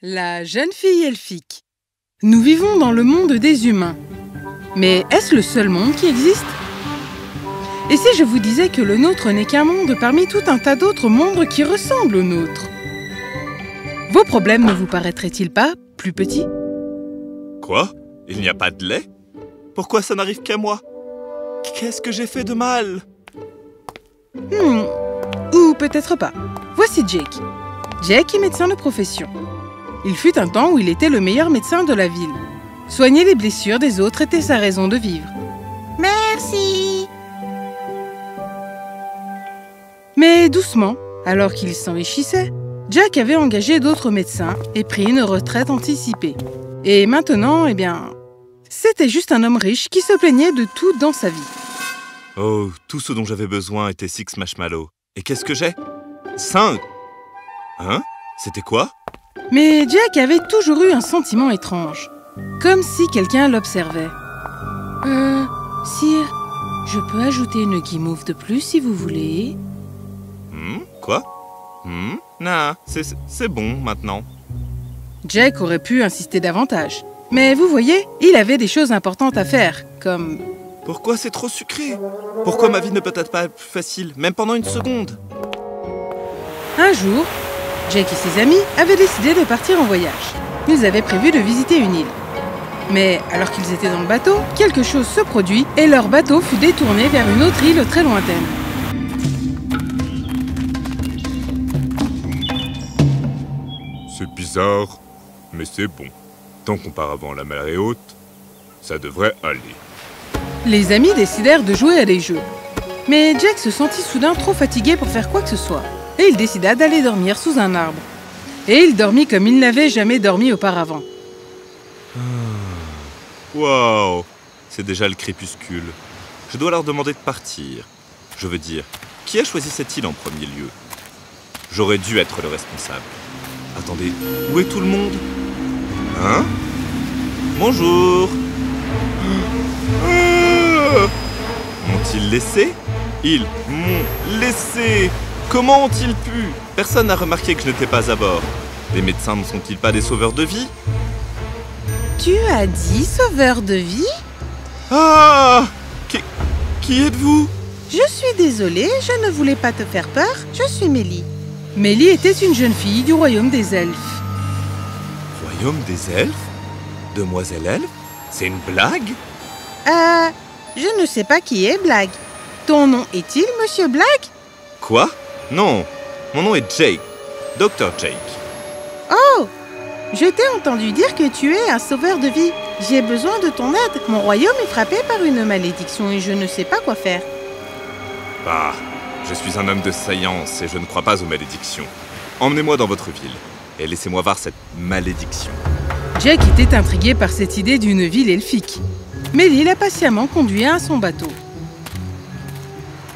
La jeune fille elfique. Nous vivons dans le monde des humains. Mais est-ce le seul monde qui existe? Et si je vous disais que le nôtre n'est qu'un monde parmi tout un tas d'autres mondes qui ressemblent au nôtre? Vos problèmes ne vous paraîtraient-ils pas plus petits? Quoi? Il n'y a pas de lait? Pourquoi ça n'arrive qu'à moi? Qu'est-ce que j'ai fait de mal? Ou peut-être pas. Voici Jake. Jake est médecin de profession. Il fut un temps où il était le meilleur médecin de la ville. Soigner les blessures des autres était sa raison de vivre. Merci. Mais doucement, alors qu'il s'enrichissait, Jack avait engagé d'autres médecins et pris une retraite anticipée. Et maintenant, c'était juste un homme riche qui se plaignait de tout dans sa vie. Oh, tout ce dont j'avais besoin était 6 marshmallows. Et qu'est-ce que j'ai? 5. Hein? C'était quoi? Mais Jack avait toujours eu un sentiment étrange, comme si quelqu'un l'observait. Sire, je peux ajouter une guimauve de plus si vous voulez. Quoi? Non, c'est bon maintenant. Jack aurait pu insister davantage. Mais vous voyez, il avait des choses importantes à faire, comme... Pourquoi c'est trop sucré? Pourquoi ma vie ne peut être pas plus facile, même pendant une seconde? Un jour, Jack et ses amis avaient décidé de partir en voyage. Ils avaient prévu de visiter une île. Mais alors qu'ils étaient dans le bateau, quelque chose se produit et leur bateau fut détourné vers une autre île très lointaine. C'est bizarre, mais c'est bon. Tant qu'auparavant la mer est haute, ça devrait aller. Les amis décidèrent de jouer à des jeux. Mais Jack se sentit soudain trop fatigué pour faire quoi que ce soit. Et il décida d'aller dormir sous un arbre. Et il dormit comme il n'avait jamais dormi auparavant. Wow, c'est déjà le crépuscule. Je dois leur demander de partir. Je veux dire, qui a choisi cette île en premier lieu? J'aurais dû être le responsable. Attendez, où est tout le monde? Hein? Bonjour. M'ont-ils laissé? Ils m'ont laissé. Comment ont-ils pu? Personne n'a remarqué que je n'étais pas à bord. Les médecins ne sont-ils pas des sauveurs de vie? Tu as dit sauveur de vie? Ah! Qui êtes-vous? Je suis désolée, je ne voulais pas te faire peur, je suis Mélie. Mélie était une jeune fille du royaume des elfes. Royaume des elfes? Demoiselle elfe? C'est une blague? Je ne sais pas qui est Blague. Ton nom est-il Monsieur Blague? Quoi? Non, mon nom est Jake, Dr. Jake. Oh! Je t'ai entendu dire que tu es un sauveur de vie. J'ai besoin de ton aide. Mon royaume est frappé par une malédiction et je ne sais pas quoi faire. Bah, je suis un homme de science et je ne crois pas aux malédictions. Emmenez-moi dans votre ville et laissez-moi voir cette malédiction. Jack était intrigué par cette idée d'une ville elfique. Mélie l'a patiemment conduit à son bateau.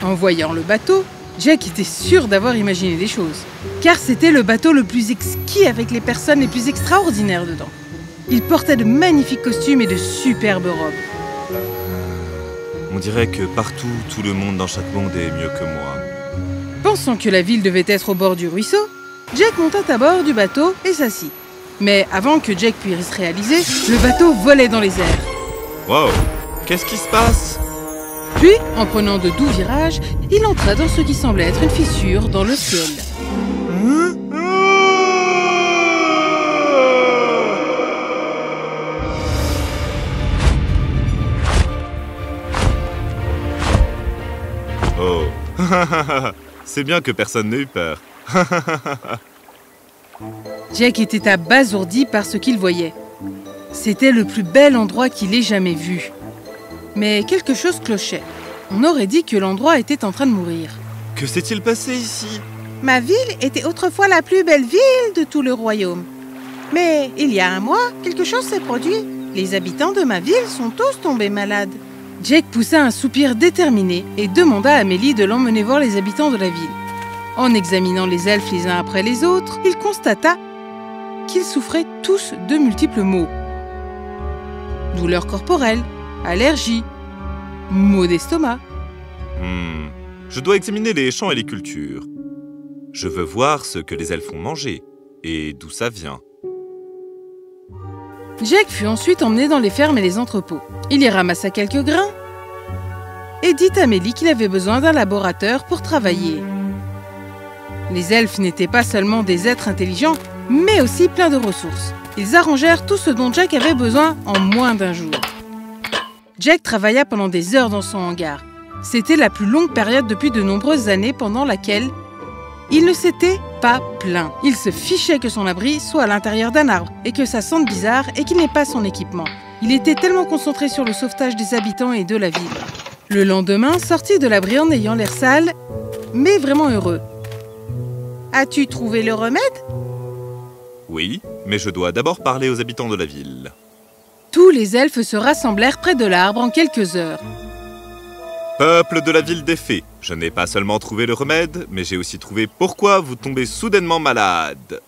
En voyant le bateau, Jack était sûr d'avoir imaginé des choses. Car c'était le bateau le plus exquis avec les personnes les plus extraordinaires dedans. Il portait de magnifiques costumes et de superbes robes. On dirait que partout, tout le monde dans chaque monde est mieux que moi. Pensant que la ville devait être au bord du ruisseau, Jack monta à bord du bateau et s'assit. Mais avant que Jack puisse réaliser, le bateau volait dans les airs. Wow, qu'est-ce qui se passe? Puis, en prenant de doux virages, il entra dans ce qui semblait être une fissure dans le ciel. Oh, c'est bien que personne n'ait eu peur. Jack était abasourdi par ce qu'il voyait. C'était le plus bel endroit qu'il ait jamais vu. Mais quelque chose clochait. On aurait dit que l'endroit était en train de mourir. Que s'est-il passé ici? Ma ville était autrefois la plus belle ville de tout le royaume. Mais il y a un mois, quelque chose s'est produit. Les habitants de ma ville sont tous tombés malades. Jack poussa un soupir déterminé et demanda à Mélie de l'emmener voir les habitants de la ville. En examinant les elfes les uns après les autres, il constata qu'ils souffraient tous de multiples maux. Douleurs corporelles, allergies, maux d'estomac. Je dois examiner les champs et les cultures. Je veux voir ce que les elfes ont mangé et d'où ça vient. Jack fut ensuite emmené dans les fermes et les entrepôts. Il y ramassa quelques grains et dit à Mélie qu'il avait besoin d'un laborateur pour travailler. Les elfes n'étaient pas seulement des êtres intelligents, mais aussi pleins de ressources. Ils arrangèrent tout ce dont Jack avait besoin en moins d'un jour. Jack travailla pendant des heures dans son hangar. C'était la plus longue période depuis de nombreuses années pendant laquelle il ne s'était pas plaint. Il se fichait que son abri soit à l'intérieur d'un arbre et que ça sente bizarre et qu'il n'ait pas son équipement. Il était tellement concentré sur le sauvetage des habitants et de la ville. Le lendemain, sortit de l'abri en ayant l'air sale, mais vraiment heureux. « As-tu trouvé le remède ?» Oui, mais je dois d'abord parler aux habitants de la ville. Tous les elfes se rassemblèrent près de l'arbre en quelques heures. Peuple de la ville des fées, je n'ai pas seulement trouvé le remède, mais j'ai aussi trouvé pourquoi vous tombez soudainement malade.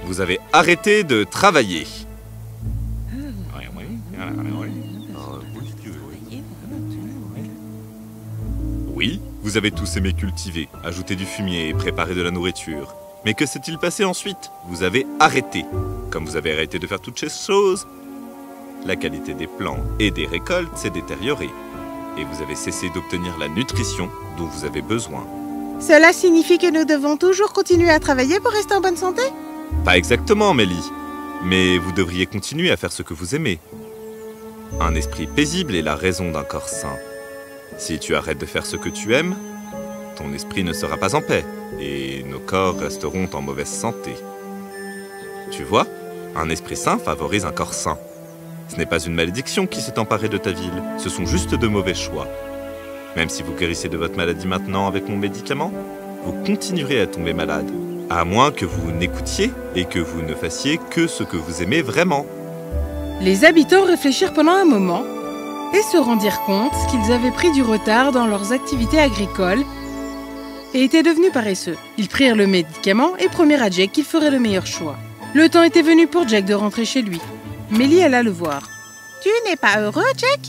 Vous avez arrêté de travailler. Oui, vous avez tous aimé cultiver, ajouter du fumier et préparer de la nourriture. Mais que s'est-il passé ensuite? Vous avez arrêté. Comme vous avez arrêté de faire toutes ces choses, la qualité des plants et des récoltes s'est détériorée. Et vous avez cessé d'obtenir la nutrition dont vous avez besoin. Cela signifie que nous devons toujours continuer à travailler pour rester en bonne santé? Pas exactement, Mélie. Mais vous devriez continuer à faire ce que vous aimez. Un esprit paisible est la raison d'un corps sain. Si tu arrêtes de faire ce que tu aimes, ton esprit ne sera pas en paix et nos corps resteront en mauvaise santé. Tu vois, un esprit sain favorise un corps sain. Ce n'est pas une malédiction qui s'est emparée de ta ville, ce sont juste de mauvais choix. Même si vous guérissez de votre maladie maintenant avec mon médicament, vous continuerez à tomber malade, à moins que vous n'écoutiez et que vous ne fassiez que ce que vous aimez vraiment. Les habitants réfléchirent pendant un moment et se rendirent compte qu'ils avaient pris du retard dans leurs activités agricoles et étaient devenus paresseux. Ils prirent le médicament et promirent à Jack qu'il ferait le meilleur choix. Le temps était venu pour Jack de rentrer chez lui. Mélie alla le voir. « Tu n'es pas heureux, Jack ?»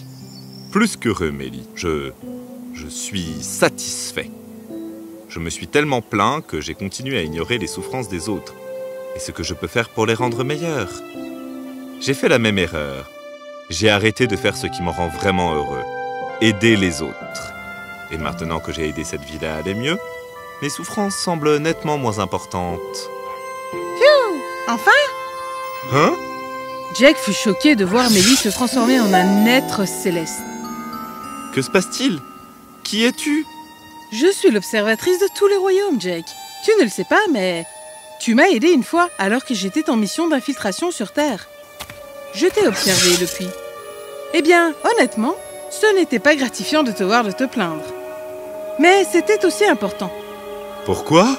Plus qu'heureux, Mélie. Je suis satisfait. Je me suis tellement plaint que j'ai continué à ignorer les souffrances des autres et ce que je peux faire pour les rendre meilleures. J'ai fait la même erreur. J'ai arrêté de faire ce qui me rend vraiment heureux, aider les autres. Et maintenant que j'ai aidé cette ville à aller mieux, mes souffrances semblent nettement moins importantes. Phew! Enfin? Hein? Jack fut choqué de voir Mélie se transformer en un être céleste. Que se passe-t-il? Qui es-tu? Je suis l'observatrice de tous les royaumes, Jack. Tu ne le sais pas, mais tu m'as aidé une fois alors que j'étais en mission d'infiltration sur Terre. Je t'ai observé depuis. Eh bien, honnêtement, ce n'était pas gratifiant de te voir de te plaindre. Mais c'était aussi important. Pourquoi?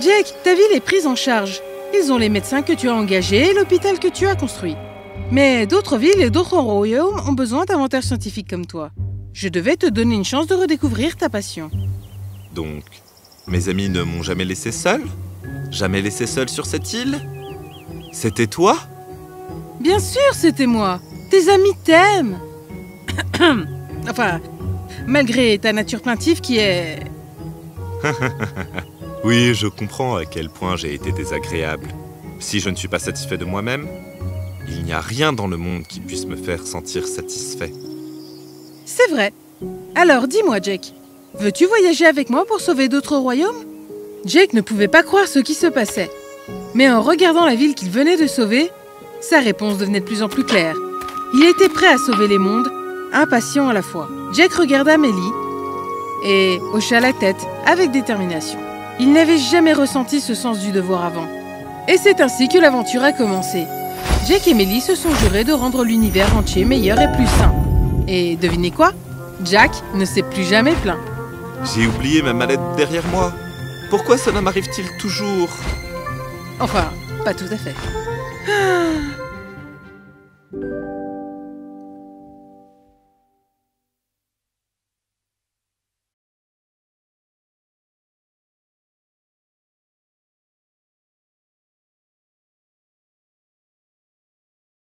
Jack, ta ville est prise en charge. Ils ont les médecins que tu as engagés et l'hôpital que tu as construit. Mais d'autres villes et d'autres royaumes ont besoin d'inventaires scientifiques comme toi. Je devais te donner une chance de redécouvrir ta passion. Donc, mes amis ne m'ont jamais laissé seul? Jamais laissé seul sur cette île? C'était toi? Bien sûr, c'était moi. Tes amis t'aiment. Enfin, malgré ta nature plaintive qui est... Oui, je comprends à quel point j'ai été désagréable. Si je ne suis pas satisfait de moi-même, il n'y a rien dans le monde qui puisse me faire sentir satisfait. C'est vrai. Alors, dis-moi, Jack, veux-tu voyager avec moi pour sauver d'autres royaumes? Jack ne pouvait pas croire ce qui se passait. Mais en regardant la ville qu'il venait de sauver, sa réponse devenait de plus en plus claire. Il était prêt à sauver les mondes, impatient à la fois. Jack regarda Mélie et hocha la tête avec détermination. Il n'avait jamais ressenti ce sens du devoir avant. Et c'est ainsi que l'aventure a commencé. Jack et Mélie se sont jurés de rendre l'univers entier meilleur et plus sain. Et devinez quoi? Jack ne s'est plus jamais plaint. J'ai oublié ma mallette derrière moi. Pourquoi cela m'arrive-t-il toujours? Enfin, pas tout à fait.